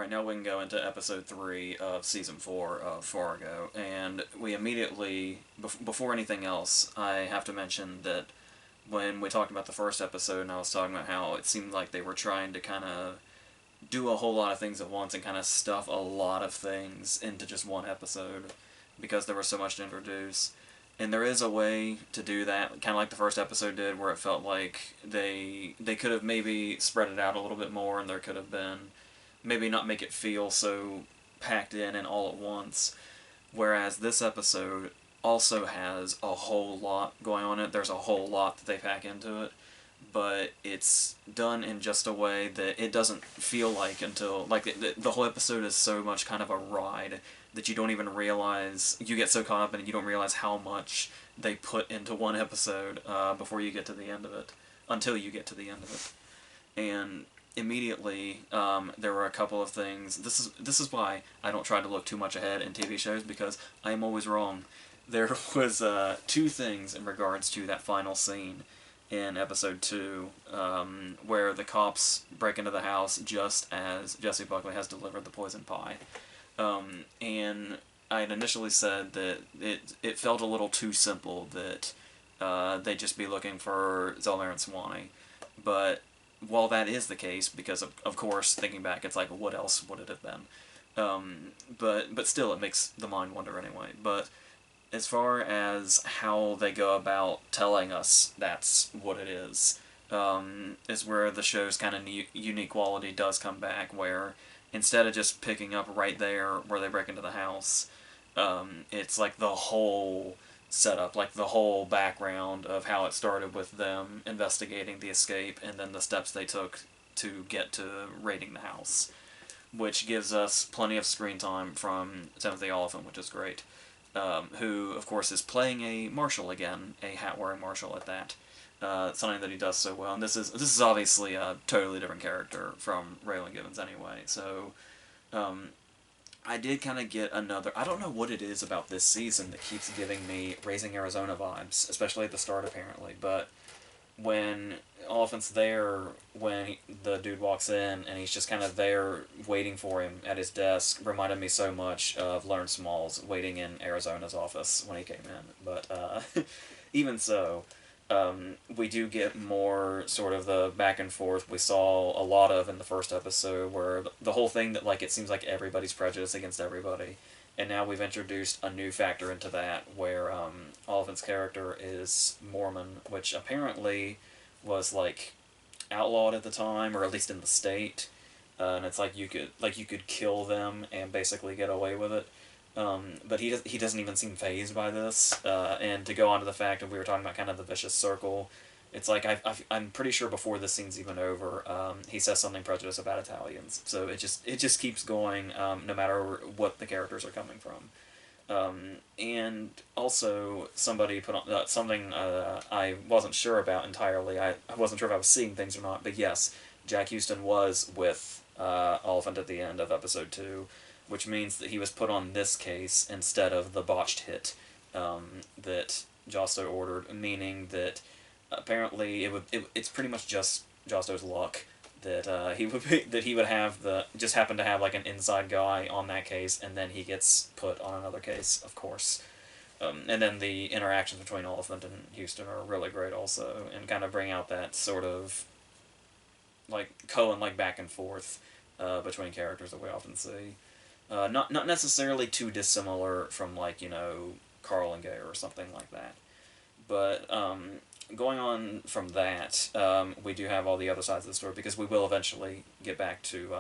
Alright, now we can go into episode 3 of season 4 of Fargo, and we immediately, before anything else, I have to mention that when we talked about the first episode and I was talking about how it seemed like they were trying to kind of do a whole lot of things at once and kind of stuff a lot of things into just one episode because there was so much to introduce. And there is a way to do that, kind of like the first episode did, where it felt like they could have maybe spread it out a little bit more, and there could have been maybe not make it feel so packed in and all at once. Whereas this episode also has a whole lot going on in it. There's a whole lot that they pack into it, but it's done in just a way that it doesn't feel like until, like, the whole episode is so much kind of a ride that you don't even realize, you get so caught up in it, you don't realize how much they put into one episode before you get to the end of it, until you get to the end of it. And immediately, there were a couple of things. This is why I don't try to look too much ahead in TV shows, because I am always wrong. There was two things in regards to that final scene in episode 2, where the cops break into the house just as Jesse Buckley has delivered the poison pie. And I had initially said that it felt a little too simple, that they'd just be looking for Zelmer and Swanee. But while that is the case, because of course, thinking back, it's like, what else would it have been? But still, it makes the mind wonder anyway. But as far as how they go about telling us that's what it is where the show's kind of unique quality does come back, where instead of just picking up right there where they break into the house, it's like the whole setup, like the whole background of how it started with them investigating the escape and then the steps they took to get to raiding the house, which gives us plenty of screen time from Timothy Olyphant, which is great, who, of course, is playing a marshal again, a hat-wearing marshal at that. Something that he does so well, and this is obviously a totally different character from Raylan Givens anyway, so I did kind of get another, I don't know what it is about this season that keeps giving me Raising Arizona vibes, especially at the start apparently, but when Oliphant's there, when the dude walks in and he's just kind of there waiting for him at his desk, reminded me so much of Learn Smalls waiting in Arizona's office when he came in, but even so, we do get more sort of the back and forth we saw a lot of in the first episode, where the whole thing that, like, it seems like everybody's prejudiced against everybody, and now we've introduced a new factor into that, where Oliphant's character is Mormon, which apparently was, like, outlawed at the time, or at least in the state, and it's like you could kill them and basically get away with it. But he doesn't even seem fazed by this, and to go on to the fact that we were talking about kind of the vicious circle, it's like I'm pretty sure before this scene's even over, he says something prejudiced about Italians, so it just keeps going, no matter what the characters are coming from. And also, somebody put on something I wasn't sure about entirely. I wasn't sure if I was seeing things or not, but yes, Jack Houston was with Oliphant at the end of episode 2, which means that he was put on this case instead of the botched hit that Josto ordered, meaning that apparently it's pretty much just Josto's luck that he would have just happen to have like an inside guy on that case, and then he gets put on another case, of course. And then the interactions between Oliphant and Houston are really great also, and kind of bring out that sort of like Cohen like back and forth between characters that we often see. Not necessarily too dissimilar from, like, you know, Carl and Gay or something like that. But going on from that, we do have all the other sides of the story, because we will eventually get back to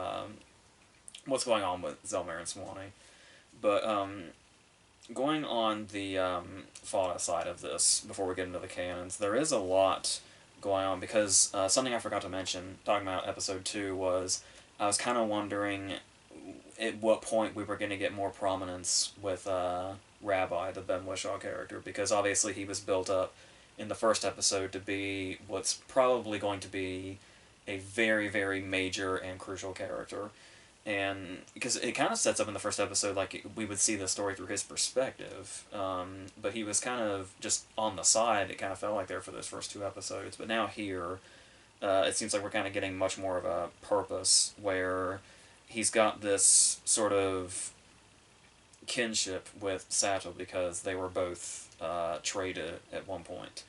what's going on with Zelmer and Swanee. But going on the fauna side of this, before we get into the canons, there is a lot going on, because something I forgot to mention, talking about episode 2, was I was kind of wondering at what point we were going to get more prominence with Rabbi, the Ben Whishaw character, because obviously he was built up in the first episode to be what's probably going to be a very, very major and crucial character. And because it kind of sets up in the first episode like we would see the story through his perspective, but he was kind of just on the side, it kind of felt like there for those first 2 episodes. But now here, it seems like we're kind of getting much more of a purpose, where he's got this sort of kinship with Satchel because they were both traded at one point.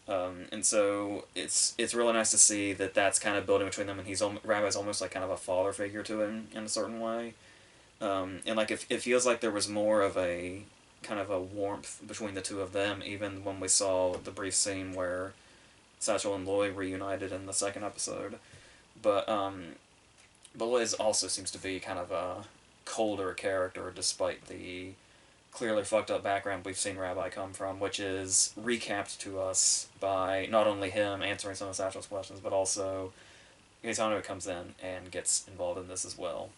And so it's really nice to see that that's kind of building between them, and Rabbi's almost like kind of a father figure to him in a certain way. And like it feels like there was more of a kind of a warmth between the two of them, even when we saw the brief scene where Satchel and Loy reunited in the second episode. But Loy also seems to be kind of a colder character, despite the clearly fucked up background we've seen Rabbi come from, which is recapped to us by not only him answering some of Satchel's questions, but also Gaetano comes in and gets involved in this as well.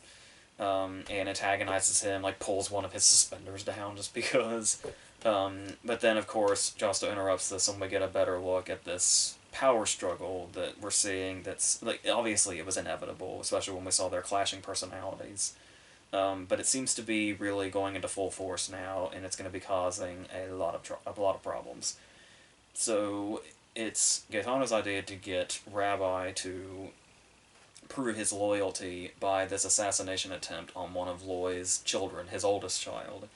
And antagonizes him, like pulls one of his suspenders down just because. But then, of course, Josto interrupts this, and we get a better look at this power struggle that we're seeing. That's like obviously it was inevitable, especially when we saw their clashing personalities. But it seems to be really going into full force now, and it's going to be causing a lot of problems. So it's Gaetano's idea to get Rabbi to prove his loyalty by this assassination attempt on one of Loy's children, his oldest child.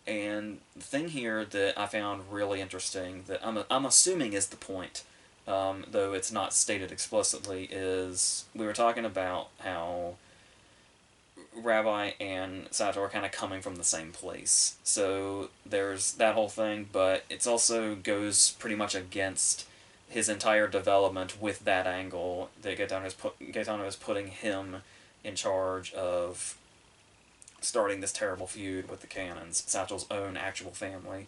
And the thing here that I found really interesting, that I'm assuming is the point, though it's not stated explicitly, is we were talking about how Rabbi and Satchel are kind of coming from the same place. So there's that whole thing, but it also goes pretty much against his entire development with that angle that Gaetano is putting him in charge of starting this terrible feud with the Cannons, Satchel's own actual family.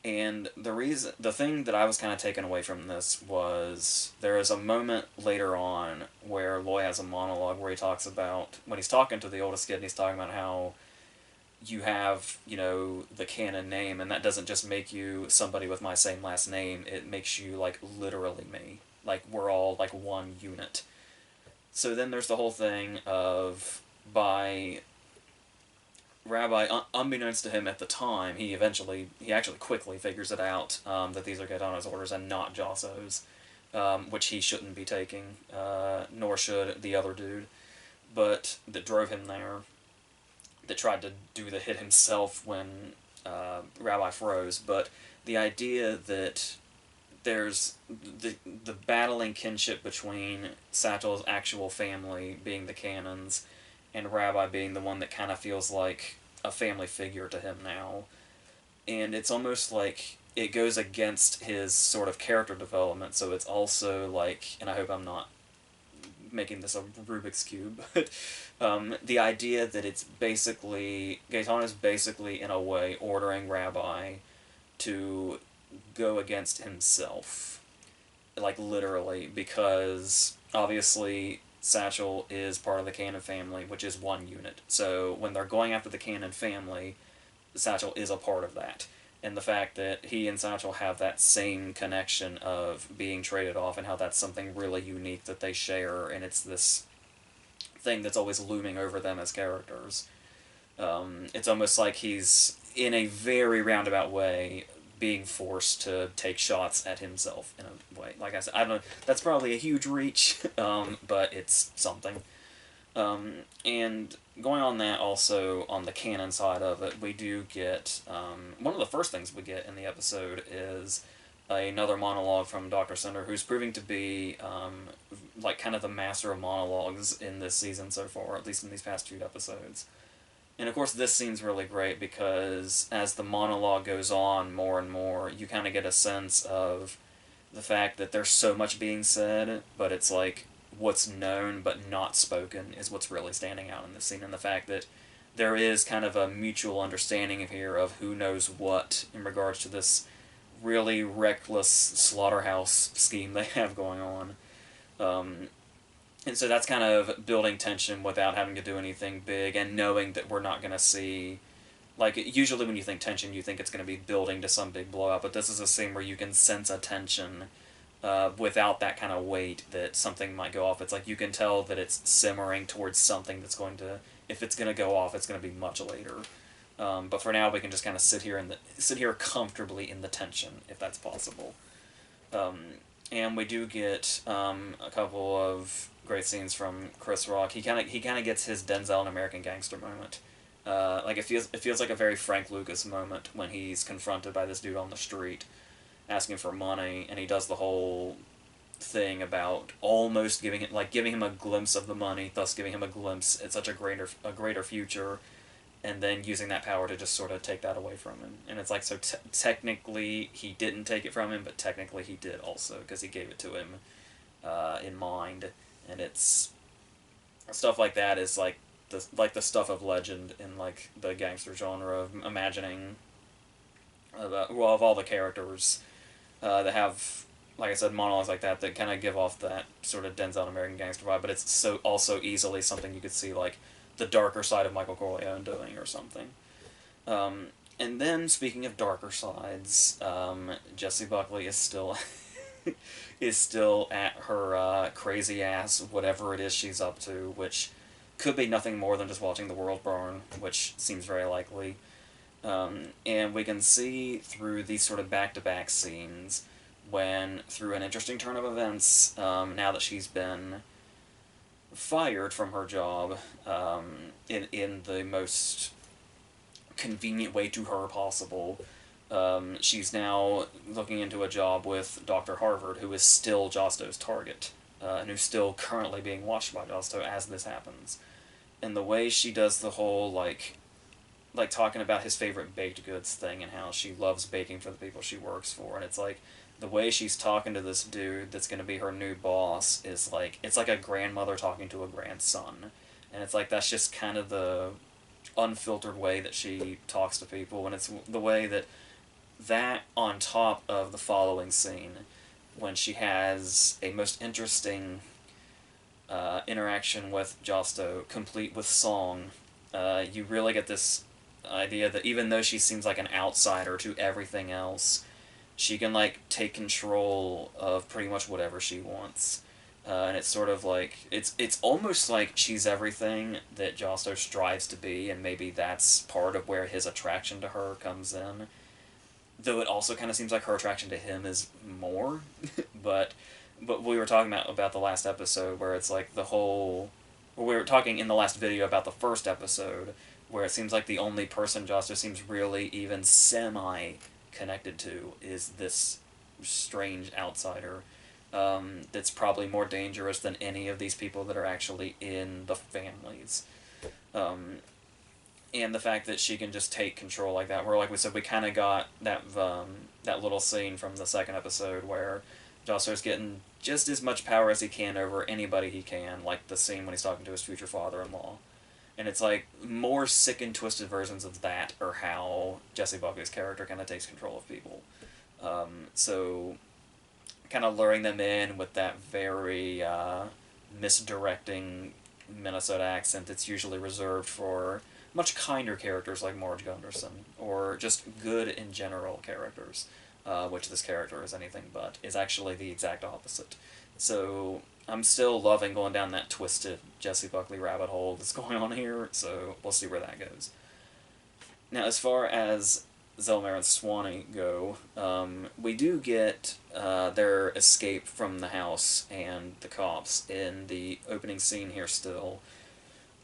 And the thing that I was kind of taken away from this was there is a moment later on where Loy has a monologue where he talks about, when he's talking to the oldest kid, and he's talking about how you have, the canon name, and that doesn't just make you somebody with my same last name, it makes you, like, literally me. Like, we're all, like, one unit. So then there's the whole thing of, by Rabbi, unbeknownst to him at the time, he actually quickly figures it out, that these are Gaetano's orders and not Josso's, which he shouldn't be taking, nor should the other dude, but that drove him there, that tried to do the hit himself when Rabbi froze. But the idea that there's the battling kinship between Satchel's actual family being the Cannons and Rabbi being the one that kind of feels like a family figure to him now. And it's almost like it goes against his sort of character development, so it's also like, and I hope I'm not making this a Rubik's Cube, but the idea that it's basically, Gaetano's basically, in a way, ordering Rabbi to go against himself. Like, literally, because, obviously, Satchel is part of the Cannon family, which is one unit. So, when they're going after the Cannon family, Satchel is a part of that. And the fact that he and Satchel have that same connection of being traded off, and how that's something really unique that they share, and it's this thing that's always looming over them as characters. It's almost like he's, in a very roundabout way, being forced to take shots at himself, in a way. Like I said, I don't know, that's probably a huge reach, but it's something. And going on that, also, on the canon side of it, we do get, one of the first things we get in the episode is another monologue from Dr. Cinder, who's proving to be, like, kind of the master of monologues in this season so far, at least in these past 2 episodes. And, of course, this scene's really great because as the monologue goes on more and more, you kind of get a sense of the fact that there's so much being said, but it's like, what's known but not spoken is what's really standing out in this scene, and the fact that there is kind of a mutual understanding here of who knows what in regards to this really reckless slaughterhouse scheme they have going on. And so that's kind of building tension without having to do anything big, and knowing that we're not going to see, like, usually when you think tension, you think it's going to be building to some big blowout, but this is a scene where you can sense a tension without that kind of weight that something might go off. It's like you can tell that it's simmering towards something that's going to, if it's going to go off, it's going to be much later. But for now, we can just kind of sit here comfortably in the tension, if that's possible. And we do get a couple of great scenes from Chris Rock. He kind of gets his Denzel in American Gangster moment. Like it feels like a very Frank Lucas moment when he's confronted by this dude on the street asking for money, and he does the whole thing about almost giving him a glimpse of the money, thus giving him a glimpse at such a greater future, and then using that power to just sort of take that away from him. And it's like, so technically he didn't take it from him, but technically he did also, because he gave it to him in mind. And it's stuff like that is like the stuff of legend in like the gangster genre of imagining of all the characters that have, like I said, monologues like that kind of give off that sort of Denzel American Gangster vibe, but it's so also easily something you could see like the darker side of Michael Corleone doing or something. Um, and then speaking of darker sides, Jessie Buckley is still is still at her crazy ass whatever it is she's up to, which could be nothing more than just watching the world burn, which seems very likely. And we can see through these sort of back-to-back scenes when, through an interesting turn of events, now that she's been fired from her job in the most convenient way to her possible, she's now looking into a job with Dr. Harvard, who is still Josto's target, and who's still currently being watched by Josto as this happens. And the way she does the whole, like talking about his favorite baked goods thing and how she loves baking for the people she works for, and it's like the way she's talking to this dude that's going to be her new boss is like, it's like a grandmother talking to a grandson, and it's like that's just kind of the unfiltered way that she talks to people, and it's the way that on top of the following scene when she has a most interesting interaction with Josto, complete with song. You really get this idea that even though she seems like an outsider to everything else, she can like take control of pretty much whatever she wants. And it's sort of like it's almost like she's everything that Josto strives to be, and maybe that's part of where his attraction to her comes in. Though it also kind of seems like her attraction to him is more, but we were talking about the last episode where it's like the whole. We were talking in the last video about the first episode, where it seems like the only person Josto seems really even semi connected to is this strange outsider that's probably more dangerous than any of these people that are actually in the families. Um, and the fact that she can just take control like that, where like we said, we kind of got that little scene from the second episode where Josto's getting just as much power as he can over anybody he can, like the scene when he's talking to his future father-in-law. And it's like more sick and twisted versions of that are how Jessie Buckley's character kind of takes control of people. So kind of luring them in with that very misdirecting Minnesota accent that's usually reserved for much kinder characters like Marge Gunderson, or just good in general characters, which this character is anything but, is actually the exact opposite. So I'm still loving going down that twisted Jessie Buckley rabbit hole that's going on here, so we'll see where that goes. Now, as far as Zelmer and Swanee go, we do get their escape from the house and the cops in the opening scene here still,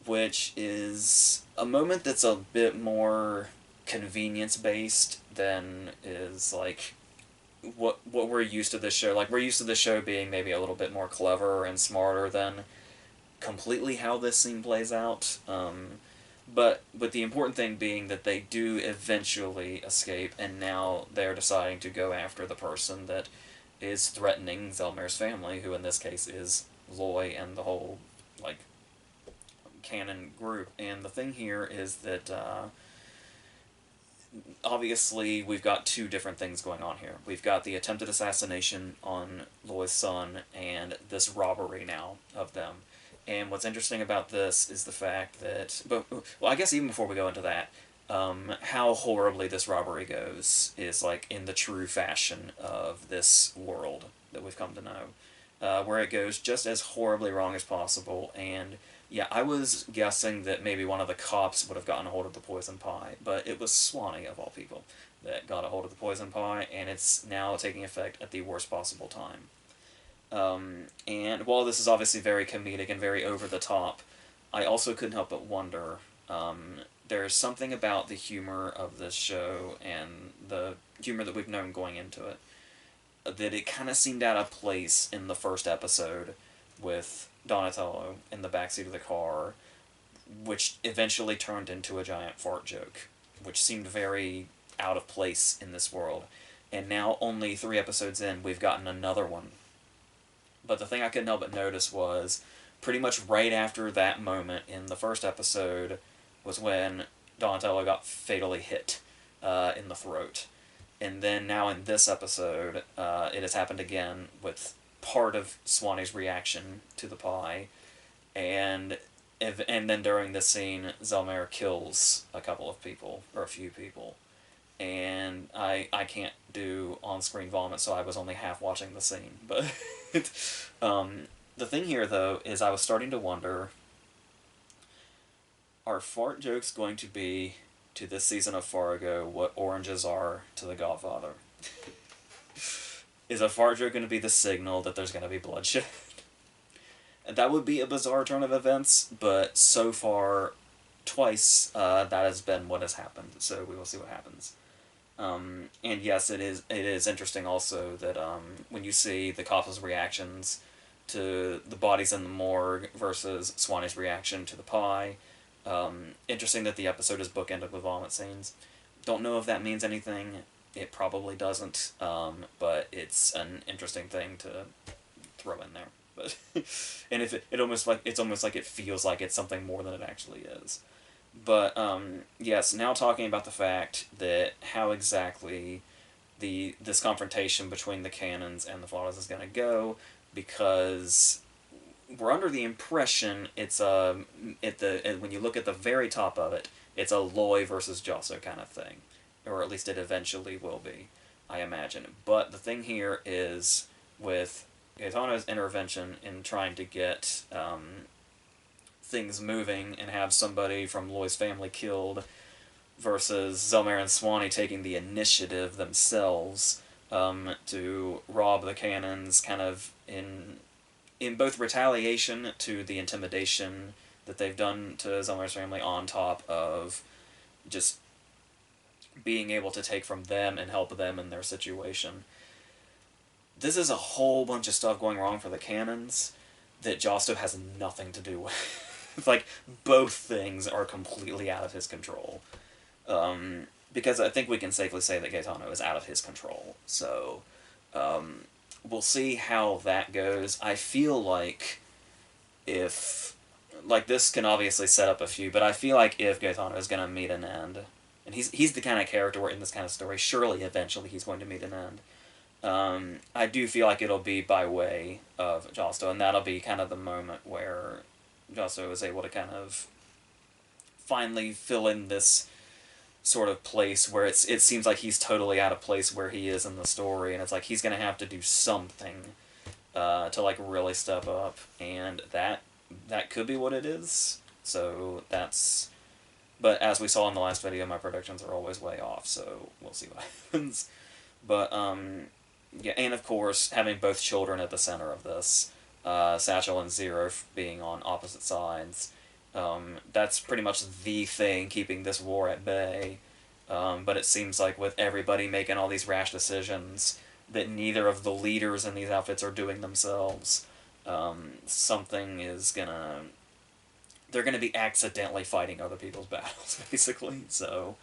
which is a moment that's a bit more convenience-based than is, like, what we're used to this show. Like, we're used to this show being maybe a little bit more clever and smarter than completely how this scene plays out. But the important thing being that they do eventually escape, and now they're deciding to go after the person that is threatening Zelmer's family, who in this case is Loy and the whole, like, canon group. And the thing here is that obviously we've got two different things going on here. We've got the attempted assassination on Loy's son and this robbery now of them. And what's interesting about this is the fact that, well, I guess even before we go into that, how horribly this robbery goes is like in the true fashion of this world that we've come to know, where it goes just as horribly wrong as possible. And yeah, I was guessing that maybe one of the cops would have gotten a hold of the poison pie, but it was Swanee, of all people, that got a hold of the poison pie, and it's now taking effect at the worst possible time. And while this is obviously very comedic and very over the top, I also couldn't help but wonder. There's something about the humor of this show and the humor that we've known going into it that it kind of seemed out of place in the first episode with Donatello in the backseat of the car, which eventually turned into a giant fart joke, which seemed very out of place in this world. And now, only 3 episodes in, we've gotten another one. But the thing I couldn't help but notice was pretty much right after that moment in the first episode was when Donatello got fatally hit in the throat. And then now in this episode, it has happened again with part of Swanee's reaction to the pie. And then during this scene, Zelmare kills a couple of people, or a few people. And I can't do on-screen vomit, so I was only half watching the scene. But the thing here, though, is I was starting to wonder, are fart jokes going to be, to this season of Fargo, what oranges are to The Godfather? Is a fart joke going to be the signal that there's going to be bloodshed? And that would be a bizarre turn of events, but so far, twice, that has been what has happened, so we will see what happens. And yes, it is interesting also that when you see the couple's reactions to the bodies in the morgue versus Swanee's reaction to the pie, interesting that the episode is bookended with vomit scenes. Don't know if that means anything. It probably doesn't, but it's an interesting thing to throw in there. But and if it's almost like it feels like it's something more than it actually is. But yes, now talking about the fact that how exactly this confrontation between the canons and the fathers is going to go, because we're under the impression it's when you look at the very top of it, it's a Loy versus Josso kind of thing, or at least it eventually will be, I imagine. But the thing here is with Gaetano's intervention in trying to get things moving and have somebody from Loy's family killed versus Zelmare and Swanee taking the initiative themselves to rob the cannons, kind of in both retaliation to the intimidation that they've done to Zelmare's family, on top of just being able to take from them and help them in their situation. This is a whole bunch of stuff going wrong for the cannons that Josto has nothing to do with. Like, both things are completely out of his control. Because I think we can safely say that Gaetano is out of his control. So, we'll see how that goes. I feel like if... Like, this can obviously set up a few, but I feel like if Gaetano is going to meet an end, and he's the kind of character where in this kind of story, surely eventually he's going to meet an end. I do feel like it'll be by way of Josto, and that'll be kind of the moment where Josto is able to kind of finally fill in this sort of place where it seems like he's totally out of place where he is in the story, and it's like he's going to have to do something to like really step up, and that could be what it is. So that's... But as we saw in the last video, my predictions are always way off, so we'll see what happens. But yeah, and of course, having both children at the center of this, Satchel and Zero being on opposite sides, that's pretty much the thing keeping this war at bay. But it seems like with everybody making all these rash decisions that neither of the leaders in these outfits are doing themselves, something is gonna... They're gonna be accidentally fighting other people's battles, basically. So,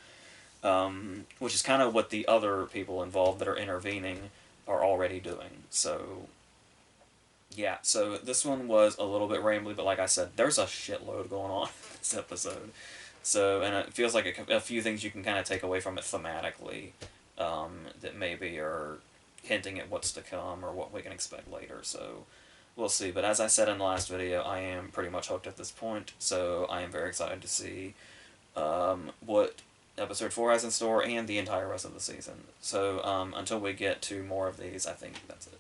which is kind of what the other people involved that are intervening are already doing. So, yeah, so this one was a little bit rambly, but like I said, there's a shitload going on in this episode. So, and it feels like a few things you can kind of take away from it thematically, that maybe are hinting at what's to come or what we can expect later, so we'll see. But as I said in the last video, I am pretty much hooked at this point, so I am very excited to see what Episode 4 has in store and the entire rest of the season. So, until we get to more of these, I think that's it.